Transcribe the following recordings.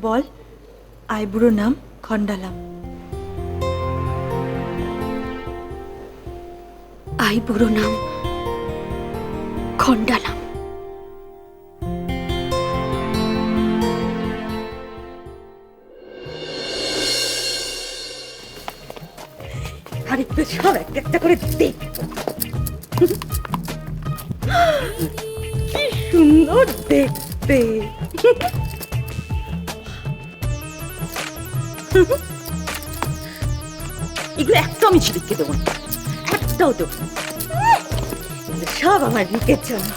বল, আইবুড়ো নাম খন্ডালাম। আইবুড়ো নাম খন্ডালাম। আর একটু সব একটা একটা করে দেখ, কি সুন্দর দেখতে। এগুলো একটাও আমি ঝিলিককে দেবো না, একটাও দেবো না। এগুলো সব আমার রিকের জন্য,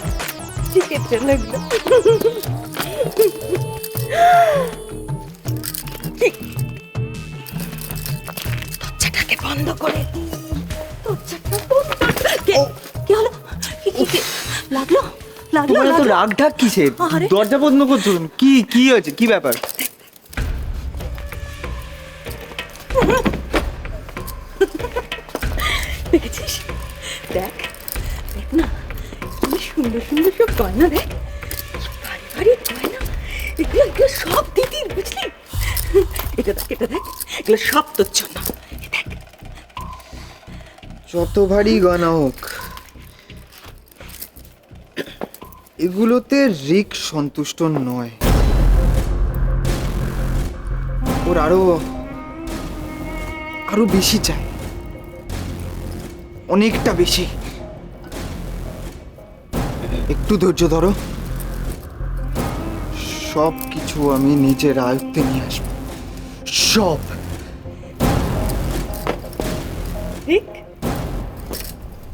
রিকের জন্য এগুলো। দরজাটাকে বন্ধ করে, দরজাটা বন্ধ করে। কি হলো? কি লাগলো? লাগলো? তোমার তো রাগ ঢাক কিসের? আরে। দরজা বন্ধ করছো কেন? কি হয়েছে? কি ব্যাপার? দেখেছিস? দেখ দেখ না, কি সুন্দর সুন্দর সব গয়না। দেখ, ভারী ভারী গয়না। এগুলো এগুলো সব দিদির, বুঝলি? এটা দেখ, এটা দেখ, এগুলো সব তোর জন্য। এই দেখ। যত ভারী গয়না হোক, এগুলোতে রিক সন্তুষ্ট নয়। ওর আরো আরো বেশি চাই, অনেকটা বেশি। একটু ধৈর্য ধরো, সব কিছু আমি নিজের আয়ত্তে নিয়ে আসবো, সব। রিক,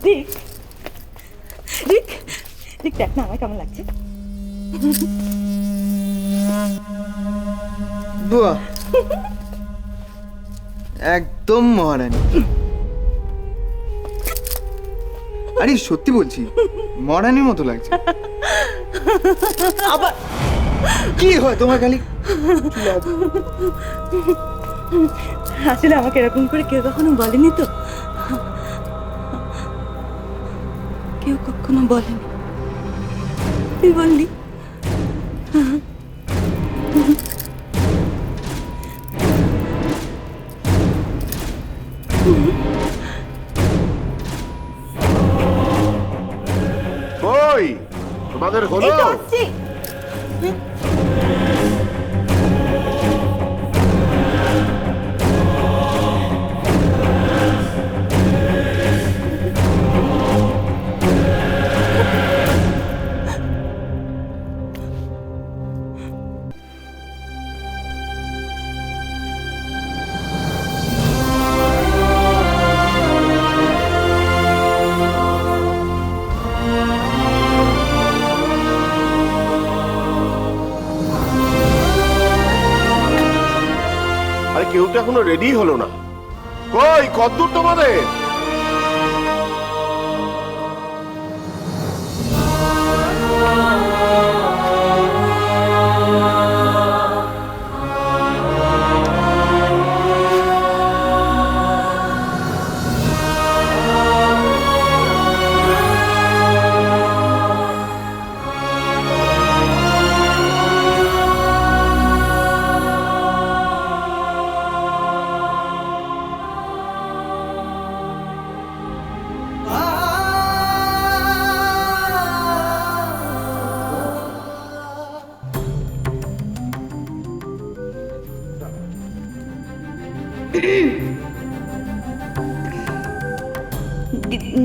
রিক, রিক, রিক, দেখ না আমার কেমন লাগছে। বাহ, একদম মহারানী। আরে সত্যি বলছি, মহারানীর মতো লাগছে। আবার কি হয় তোমার খালি? আসলে আমাকে এরকম করে কেউ কখনো বলেনি তো, কেউ কখনো বলেনি। তুই বললি। কই তোমাদের হলো? এই তো আসছি। আরে কেউ তো এখনো রেডি হলো না। কই কতদূর তোমাদের?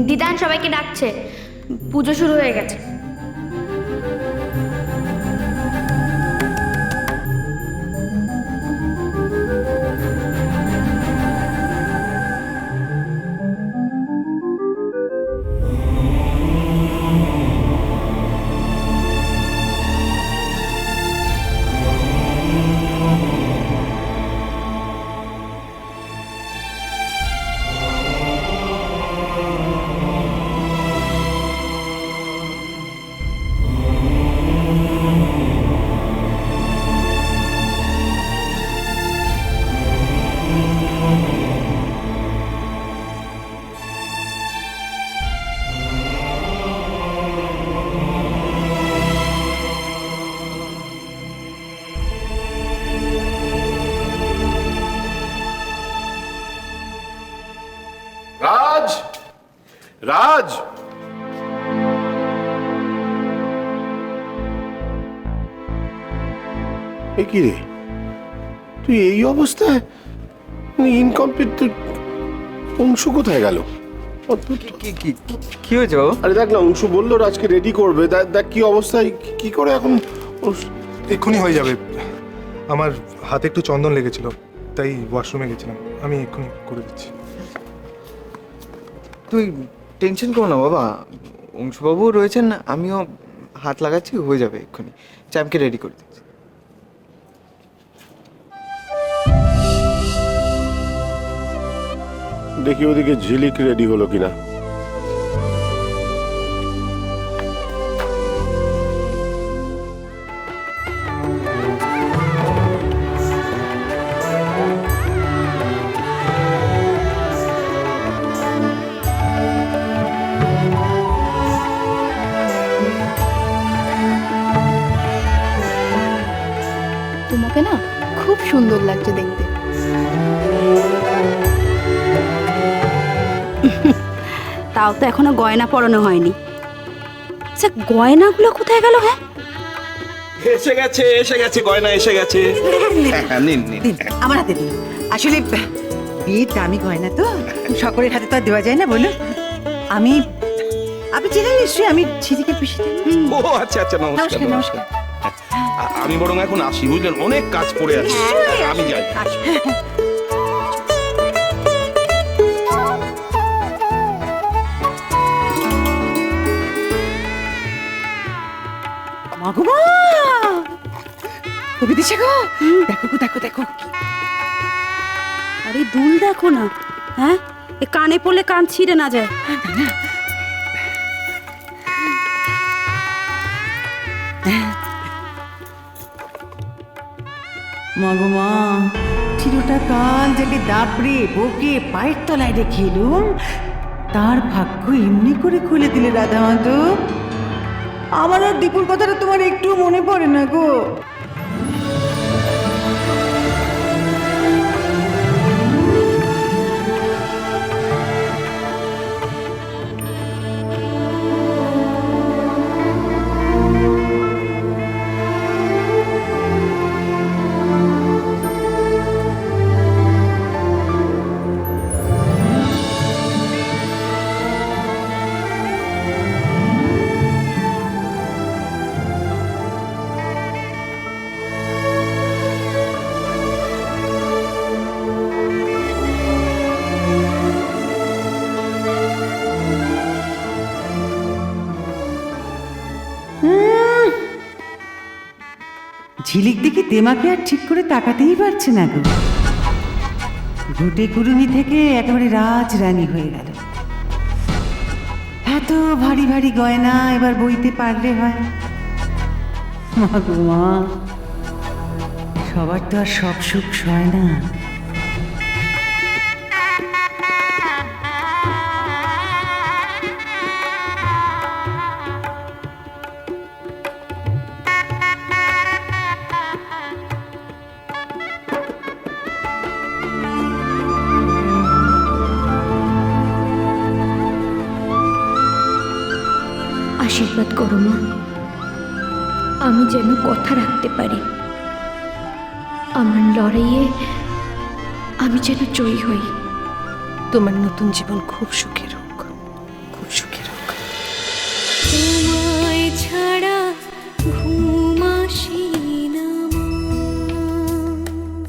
দিদান সবাইকে ডাকছে, পুজো শুরু হয়ে গেছে। রাজ, এ কি রে, তুই এই অবস্থায়? ইনকমপ্লিট। তুই অংশু কোথায় গেল? কি কি কি হয়েছে বাবা? আরে দেখ না, অংশু বললো আজকে রেডি করবে। দেখ কি অবস্থায়, কি করে এখন। এক্ষুনি হয়ে যাবে। আমার হাতে একটু চন্দন লেগেছিল, তাই ওয়াশরুমে গেছিলাম। আমি এক্ষুনি করে দিচ্ছি। তুই টেনশন করো না বাবা, অংশুবাবু রয়েছেন, আমিও হাত লাগাচ্ছি, হয়ে যাবে এক্ষুনি। চ্যাম্পকে রেডি করে দিচ্ছি। দেখি ওদিকে ঝিলিক রেডি হলো কিনা। তোমাকে না খুব সুন্দর লাগছে দেখতে। তাও তো এখনো গয়না পরানো হয়নি। আচ্ছা, গয়নাগুলো কোথায় গেল? হ্যাঁ, এসে গেছে গয়না এসে গেছে। হ্যাঁ, নিন নিন। দিন, আমার হাতে দিন। আসলে বিয়ের দামি গয়না তো সকলের হাতে তো আর দেওয়া যায় না, বলুন। আপনি চেনেন নিশ্চয়ই, আমি ঝিঝিকে পিসি। ও আচ্ছা আচ্ছা, নমস্কার নমস্কার। আমি বরং এখন আসি, বুঝলেন, অনেক কাজ পড়ে আছে। আমি যাই। মাগুমা, ও বিদিশা গো, দেখো গো, দেখো দেখো। আরে দুল দেখো না। হ্যাঁ, এ কানে পড়লে কান ছিঁড়ে না যায়। মাগুমা, চিরটা কাল যাকে দাপড়ে বকে পায়ের তলায় রেখে এলুম, তার ভাগ্য এমনি করে খুলে দিলে রাধা মাধব। আমার আর দীপুর কথাটা তোমার একটু মনে পড়ে না গো? ঝিলিক দেখি তেমাকে আর ঠিক করে তাকাতেই পারছে না গো। ঘুটে কুড়ুনি থেকে একেবারে রাজরানী হয়ে গেল। এত ভারী ভারী গয়না এবার বইতে পারলে হয়। মা গো মা, সবার তো আর সব সুখ সয় না। আশীর্বাদ করো মা, আমি যেন কথা রাখতে পারি। আমার লড়াইয়ে আমি যেন জয়ী হই। তোমার নতুন জীবন খুব সুখের